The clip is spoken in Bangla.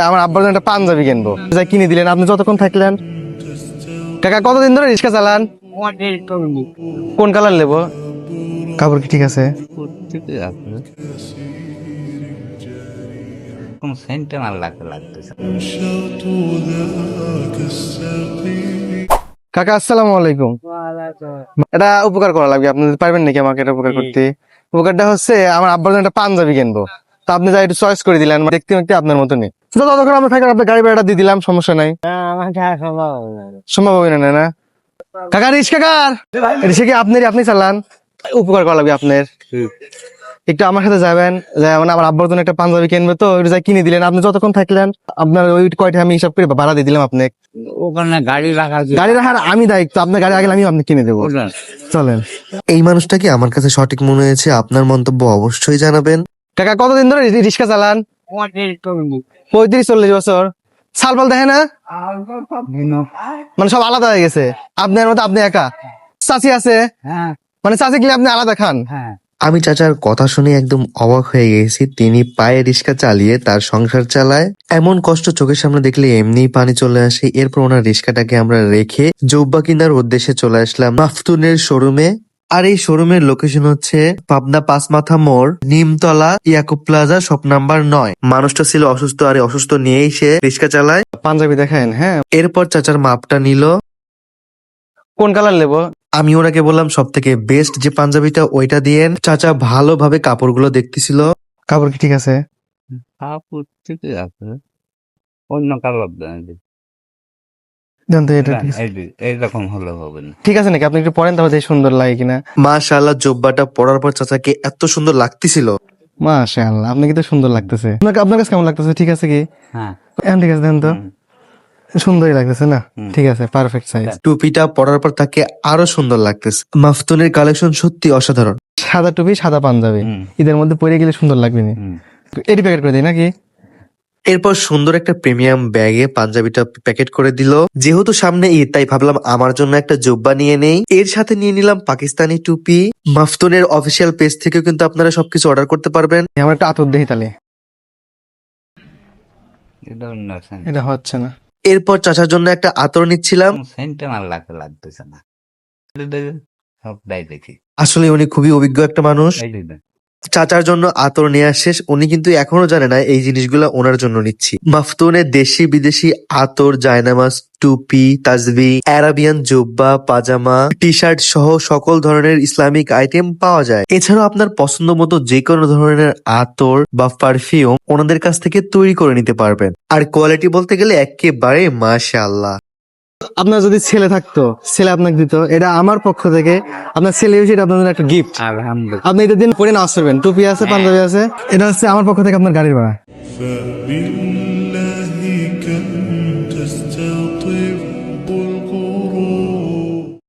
আমার আব্বার জন্য একটা পাঞ্জাবি কিনবো, যা কিনে দিলেন। আপনি যতক্ষণ থাকলেন। কাকা কতদিন ধরে রিক্সা চালান? কোন কালার নেবো? কাপড় কি ঠিক আছে? কাকা আসসালামু আলাইকুম। এটা উপকার করা লাগবে, আপনি পারবেন নাকি আমাকে এটা উপকার করতে? উপকারটা হচ্ছে আমার আব্বার জন্য একটা পাঞ্জাবি কিনবো, তা আপনি যা একটু চয়েস করে দিলেন, দেখতে দেখতে আপনার মতনই। ততক্ষণ আমরা থাকেন, আপনার গাড়ি ভাড়াটা দিয়ে দিলাম, সমস্যা নাই। সম্ভব হবে না, না কাকা। রিক্সা কার? রিক্সা কি আপনি চালান? উপকার করা লাগবে আপনার। একটু আমার সাথে যাবেন, মানে আমার আব্বার জন্য একটা পাঞ্জাবি কিনবে, তো ওইটা যা কিনে দিলেন। আপনি যতক্ষণ থাকলেন আপনার ওই কয়টা আমি হিসাব করে ভাড়া দিয়ে দিলাম আপনাকে। ওখানে গাড়ি রাখার আমি দায়িত্ব, আপনার গাড়ি আগে আমি আপনি কিনে দেবো। চলেন। এই মানুষটাকে আমার কাছে সঠিক মনে হয়েছে। আপনার মন্তব্য অবশ্যই জানাবেন। কাকা কতদিন ধরে রিক্সা চালান? 35-40 বছর। সালপাল দেখে না, মানে সব আলাদা হয়ে গেছে। আপনার মতো আপনি একা। চাচি আছে, মানে চাচি গেলে আপনি আলাদা খান। আমি চাচার কথা শুনে একদম অবাক হয়ে গেছি। তিনি পায়ে রিক্সা চালিয়ে তার সংসার চালায়। এমন কষ্ট চোখের সামনে দেখলে এমনিই পানি চলে আসে। এরপর ওনার রিক্সাটাকে আমরা রেখে জুব্বা কিনার উদ্দেশ্যে চলে আসলাম মাফতুনের শোরুমে। আর এই শোরুমের লোকেশন হচ্ছে পাবনা পাঁচমাথা মোড়, Nimtala, Yakub plaza, shop number 9। মানুষটা ছিল অসুস্থ, আর এই অসুস্থ নিয়েই সে রিক্সা চালায়। পাঞ্জাবি দেখেন। হ্যাঁ, এরপর চাচার মাপটা নিল। কোন কালার নেবো? আমি ওনাকে বললাম সব থেকে বেস্ট যে পাঞ্জাবিটা ওইটা দিয়েন। চাচা ভালোভাবে কাপড়গুলো দেখতেছিল। কাপড় কি ঠিক আছে? অন্য কালার দেন তো এটা ঠিক আছে। এইরকম হলে হবে না। ঠিক আছে নাকি? আপনি একটু পরেন, তাহলে দেখি সুন্দর লাগে কিনা। মাশাআল্লাহ, জুব্বাটা পরার পর চাচাকে এত সুন্দর লাগতেছিল। মাশাআল্লাহ, আপনাকে তো সুন্দর লাগতেছে। আপনার কাছে কেমন লাগতেছে? ঠিক আছে কি? হ্যাঁ, এখন ঠিক আছে, দেন তো। সুন্দরই লাগতেছে না? ঠিক আছে, পারফেক্ট সাইজ। টুপিটা পরার পর তাকে আরো সুন্দর লাগতেছে। মাফতুনের কালেকশন সত্যি অসাধারণ। সাদা টুপি, সাদা পাঞ্জাবি, ঈদের মধ্যে পরে গেলে সুন্দর লাগবে না? এটি প্যাকেট করে দিই নাকি? এরপর সুন্দর একটা প্রিমিয়াম ব্যাগে পাঞ্জাবিটা প্যাকেট করে দিল। যেহেতু সামনে ঈদ, তাই ভাবলাম আমার জন্য একটা জুব্বা নিয়ে নেই। এর সাথে নিয়ে নিলাম পাকিস্তানি টুপি। মাফতুনের অফিসিয়াল পেজ থেকেও কিন্তু আপনারা সবকিছু অর্ডার করতে পারবেন। আমার একটা আতর দেহি তাহলে। এটা হচ্ছে না। এরপর চাচার জন্য একটা আতর নিচ্ছিলাম। লাগতেছে না। সব দেখি আসলে উনি খুবই অভিজ্ঞ একটা মানুষ। চাচার জন্য আতর নেওয়া শেষ। উনি কিন্তু এখনো জানে না এই জিনিসগুলো ওনার জন্য নিচ্ছি। মাফতুনের দেশি বিদেশি আতর, জায়নামাজ, টুপি, তাজবি, আরাবিয়ান জুব্বা, পাজামা, টি শার্ট সহ সকল ধরনের ইসলামিক আইটেম পাওয়া যায়। এছাড়াও আপনার পছন্দ মতো যে কোনো ধরনের আতর বা পারফিউম ওনাদের কাছ থেকে তৈরি করে নিতে পারবেন। আর কোয়ালিটি বলতে গেলে একেবারে মাশাআল্লাহ। আপনার যদি ছেলে থাকতো, ছেলে আপনাকে দিত, এটা আমার পক্ষ থেকে আপনার ছেলে হিসেবে আপনার জন্য একটা গিফট। আলহামদুলিল্লাহ। আপনি এটা দিন পরে নাচ করবেন। টুপি আছে, পাঞ্জাবি আছে। এটা হচ্ছে আমার পক্ষ থেকে আপনার গাড়ির ভাড়া।